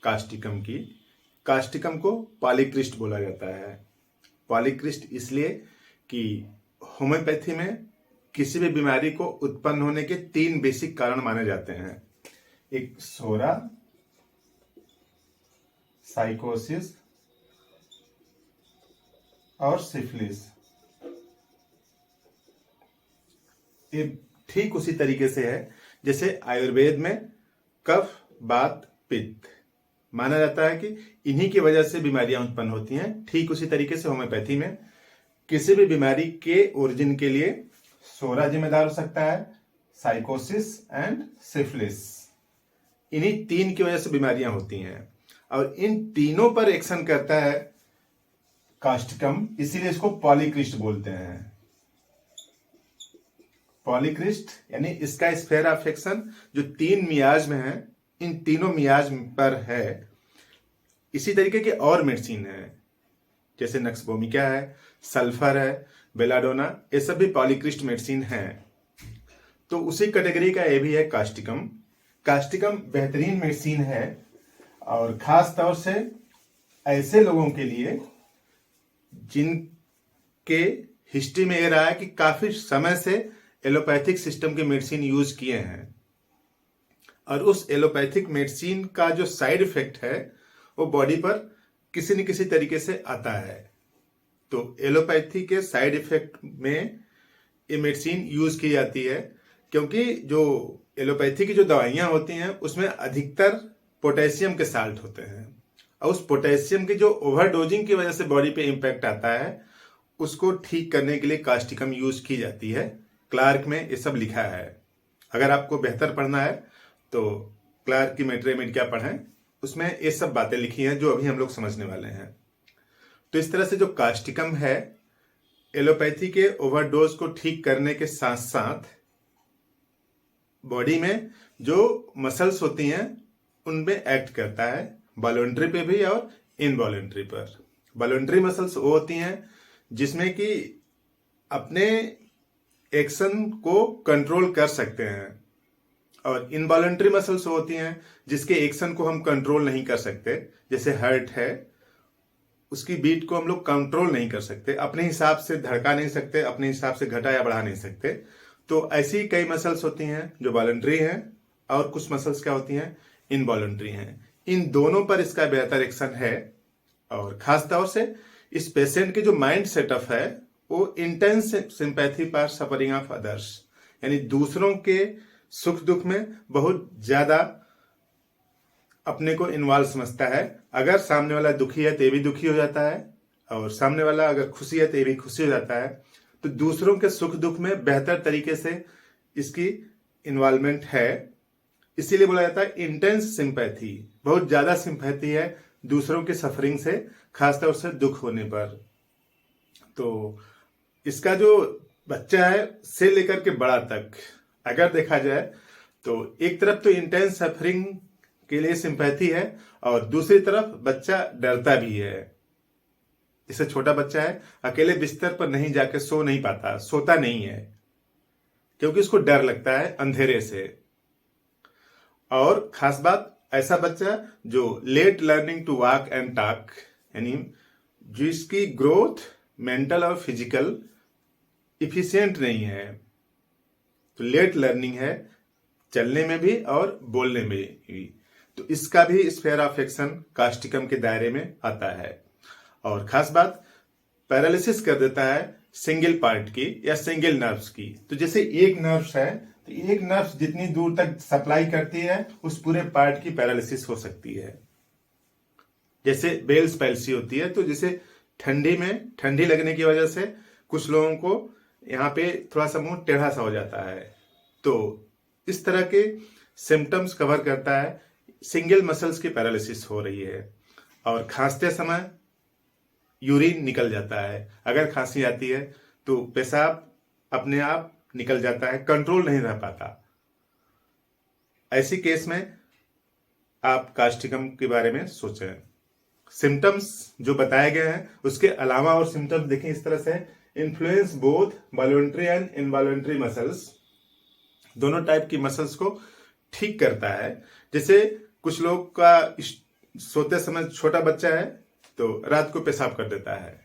Causticum की। Causticum को पॉलीक्रिस्ट बोला जाता है। पॉलीक्रिस्ट इसलिए कि होम्योपैथी में किसी भी बीमारी को उत्पन्न होने के 3 बेसिक कारण माने जाते हैं। एक सोरा, साइकोसिस और सिफिलिस। ये ठीक उसी तरीके से है जैसे आयुर्वेद में कफ, वात, पित्त माना जाता है कि इन्हीं की वजह से बीमारियां उत्पन्न होती हैं। ठीक उसी तरीके से होम्योपैथी में किसी भी बीमारी के ओरिजिन के लिए सोरा जिम्मेदार हो सकता है, साइकोसिस एंड सिफिलिस। इन्हीं 3 की वजह से बीमारियां होती हैं और इन तीनों पर एक्शन करता है कास्टिकम, इसीलिए इसको पॉलीक्रिस्ट बोलते हैं। पॉलीक्रिस्ट यानी इसका स्फेयर ऑफ एक्शन जो 3 मियाज में है, इन तीनों मियाज पर है। इसी तरीके की और मेडिसिन है जैसे नक्सबोमिका है, सल्फर है, बेलाडोना, ये सब भी पॉलीक्रिस्ट मेडिसिन है। तो उसी कैटेगरी का ये भी है कास्टिकम। कास्टिकम बेहतरीन मेडिसिन है और खास तौर से ऐसे लोगों के लिए जिनके हिस्ट्री में ये रहा है कि काफी समय से एलोपैथिक सिस्टम के मेडिसिन यूज किए हैं और उस एलोपैथिक मेडिसिन का जो साइड इफेक्ट है वो बॉडी पर किसी न किसी तरीके से आता है। तो एलोपैथी के साइड इफेक्ट में ये मेडिसिन यूज की जाती है क्योंकि जो एलोपैथी की जो दवाइयां होती हैं उसमें अधिकतर पोटेशियम के साल्ट होते हैं और उस पोटेशियम की जो ओवरडोजिंग की वजह से बॉडी पे इम्पैक्ट आता है उसको ठीक करने के लिए कास्टिकम यूज की जाती है। क्लार्क में ये सब लिखा है। अगर आपको बेहतर पढ़ना है तो क्लार्क की मेड क्या पढ़ें, उसमें ये सब बातें लिखी हैं जो अभी हम लोग समझने वाले हैं। तो इस तरह से जो कास्टिकम है एलोपैथी के ओवरडोज को ठीक करने के साथ साथ बॉडी में जो मसल्स होती हैं उनमें एक्ट करता है, वॉलंटरी पे भी और इनवॉलंटरी पर। वॉलंटरी मसल्स वो होती हैं जिसमें कि अपने एक्शन को कंट्रोल कर सकते हैं और इनवॉलंटरी मसल्स होती हैं जिसके एक्शन को हम कंट्रोल नहीं कर सकते। जैसे हार्ट है, उसकी बीट को हम लोग कंट्रोल नहीं कर सकते, अपने हिसाब से धड़का नहीं सकते, अपने हिसाब से घटा या बढ़ा नहीं सकते। तो ऐसी कई मसल्स होती हैं जो वॉलंटरी हैं और कुछ मसल्स क्या होती हैं, इनवॉलंटरी हैं। इन दोनों पर इसका बेहतर एक्शन है और खास तौर से इस पेशेंट की जो माइंड सेटअप है वो intense sympathy for suffering of others, यानी दूसरों के सुख दुख में बहुत ज्यादा अपने को इन्वॉल्व समझता है। अगर सामने वाला दुखी है तो ये भी दुखी हो जाता है और सामने वाला अगर खुशी है तो ये भी खुशी हो जाता है। तो दूसरों के सुख दुख में बेहतर तरीके से इसकी इन्वॉल्वमेंट है, इसीलिए बोला जाता है इंटेंस सिंपैथी। बहुत ज्यादा सिंपैथी है दूसरों के सफरिंग से, खासतौर से दुख होने पर। तो इसका जो बच्चा है से लेकर के बड़ा तक अगर देखा जाए तो एक तरफ तो इंटेंस सफरिंग के लिए सिंपैथी है और दूसरी तरफ बच्चा डरता भी है। जैसे छोटा बच्चा है अकेले बिस्तर पर नहीं जाके सो नहीं पाता, सोता नहीं है क्योंकि उसको डर लगता है अंधेरे से। और खास बात ऐसा बच्चा जो late learning to walk and talk, यानी जिसकी ग्रोथ मेंटल और फिजिकल इफिशिएंट नहीं है, तो लेट लर्निंग है चलने में भी और बोलने में भी, तो इसका भी स्फेयर ऑफ एक्शन कास्टिकम के दायरे में आता है। और खास बात पैरालिसिस कर देता है सिंगल पार्ट की या सिंगल नर्व्स की। तो जैसे एक नर्व्स है तो एक नर्व्स जितनी दूर तक सप्लाई करती है उस पूरे पार्ट की पैरालिसिस हो सकती है। जैसे बेल्स पैल्सी होती है, तो जैसे ठंडी में ठंडी लगने की वजह से कुछ लोगों को यहाँ पे थोड़ा सा मुंह टेढ़ा सा हो जाता है, तो इस तरह के सिम्टम्स कवर करता है। सिंगल मसल्स की पैरालिसिस हो रही है और खांसते समय यूरिन निकल जाता है। अगर खांसी आती है तो पेशाब अपने आप निकल जाता है, कंट्रोल नहीं रह पाता। ऐसी केस में आप कास्टिकम के बारे में सोचें। सिम्टम्स जो बताए गए हैं उसके अलावा और सिम्टम्स देखें इस तरह से, influence both voluntary and involuntary muscles, दोनों टाइप की मसल्स को ठीक करता है। जैसे कुछ लोग का सोते समय छोटा बच्चा है तो रात को पेशाब कर देता है,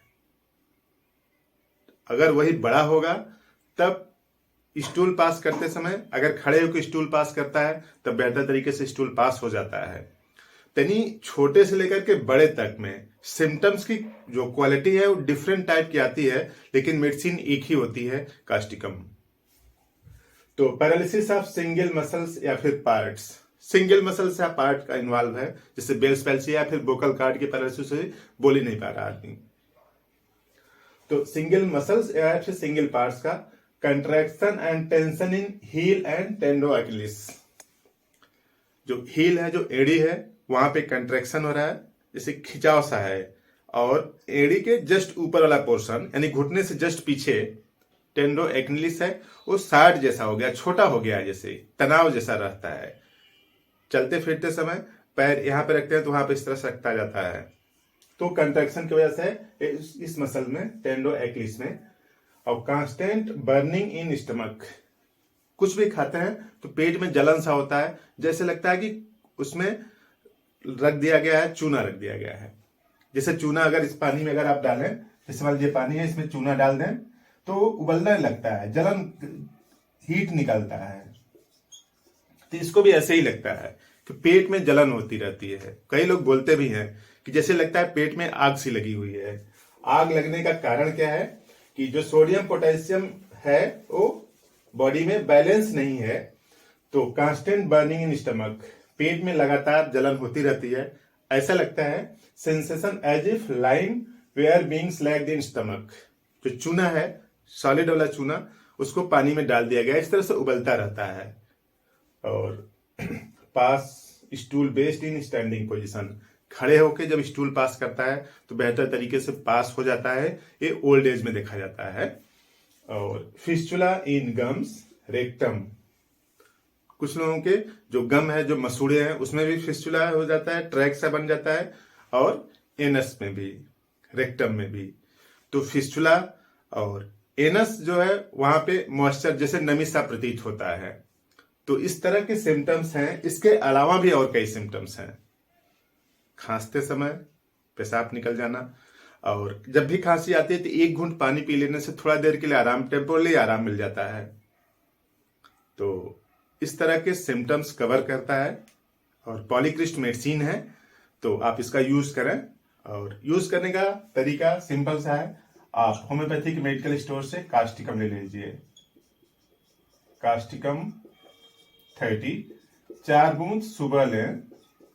अगर वही बड़ा होगा तब स्टूल पास करते समय अगर खड़े होकर स्टूल पास करता है तब बेहतर तरीके से स्टूल पास हो जाता है। यानी छोटे से लेकर के बड़े तक में सिम्टम्स की जो क्वालिटी है वो डिफरेंट टाइप की आती है, लेकिन मेडिसिन एक ही होती है, कास्टिकम। तो पैरालिसिस ऑफ सिंगल मसल्स या फिर पार्ट्स, सिंगल मसल्स या पार्ट का इन्वॉल्व है, जैसे बेल्स पैल्सी या फिर वोकल कॉर्ड की पैरालिसिस से बोल ही नहीं पा रहा आदमी। तो सिंगल मसल्स या फिर सिंगल पार्ट्स का contraction and tension in heel and tendo Achilles, जो हील है, जो एड़ी है, वहां पे कंट्रैक्शन हो रहा है, जैसे खिंचाव सा है, और एड़ी के जस्ट ऊपर वाला पोर्शन यानी घुटने से जस्ट पीछे टेंडो एक्लिस है, वो साठ जैसा हो गया, छोटा हो गया, जैसे तनाव जैसा रहता है। चलते फिरते समय पैर यहाँ पे रखते हैं तो वहां पे इस तरह सकता जाता है, तो कंट्रैक्शन की वजह से इस मसल में, टेंडो एक्लिस में। और कांस्टेंट बर्निंग इन स्टमक, कुछ भी खाते हैं तो पेट में जलन सा होता है, जैसे लगता है कि उसमें रख दिया गया है, चूना रख दिया गया है। जैसे चूना अगर इस पानी में अगर आप डालें, जैसे मान लीजिए पानी है, इसमें चूना डाल दें तो उबलने लगता है, जलन, हीट निकलता है। तो इसको भी ऐसे ही लगता है कि पेट में जलन होती रहती है। कई लोग बोलते भी हैं कि जैसे लगता है पेट में आग सी लगी हुई है। आग लगने का कारण क्या है कि जो सोडियम पोटेशियम है वो बॉडी में बैलेंस नहीं है, तो कांस्टेंट बर्निंग इन स्टमक, पेट में लगातार जलन होती रहती है। ऐसा लगता है sensation as if lime were being slaked in stomach, जो चूना है, सॉलिड वाला चूना, उसको पानी में डाल दिया गया, इस तरह से उबलता रहता है। और pass stool based in standing position, खड़े होकर जब स्टूल पास करता है तो बेहतर तरीके से पास हो जाता है, ये ओल्ड एज में देखा जाता है। और फिस्टुला इन गम्स रेक्टम, कुछ लोगों के जो गम है, जो मसूड़े हैं, उसमें भी फिस्टुला हो जाता है, ट्रैक सा बन जाता है, और एनस में भी, रेक्टम में भी। तो फिस्टुला और एनस जो है वहां पे मॉइस्चर जैसे नमी सा प्रतीत होता है। तो इस तरह के सिम्टम्स हैं। इसके अलावा भी और कई सिम्टम्स हैं, खांसते समय पेशाब निकल जाना, और जब भी खांसी आती है तो एक घूंट पानी पी लेने से थोड़ा देर के लिए आराम, टेम्पोरली आराम मिल जाता है। तो इस तरह के सिम्टम्स कवर करता है, और पॉलीक्रिस्ट मेडिसिन है, तो आप इसका यूज करें। और यूज करने का तरीका सिंपल सा है, आप होम्योपैथिक मेडिकल स्टोर से कास्टिकम ले लीजिए, कास्टिकम 30, 4 बूंद सुबह लें,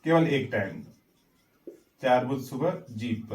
केवल एक टाइम, 4 बूंद सुबह जीभ पर।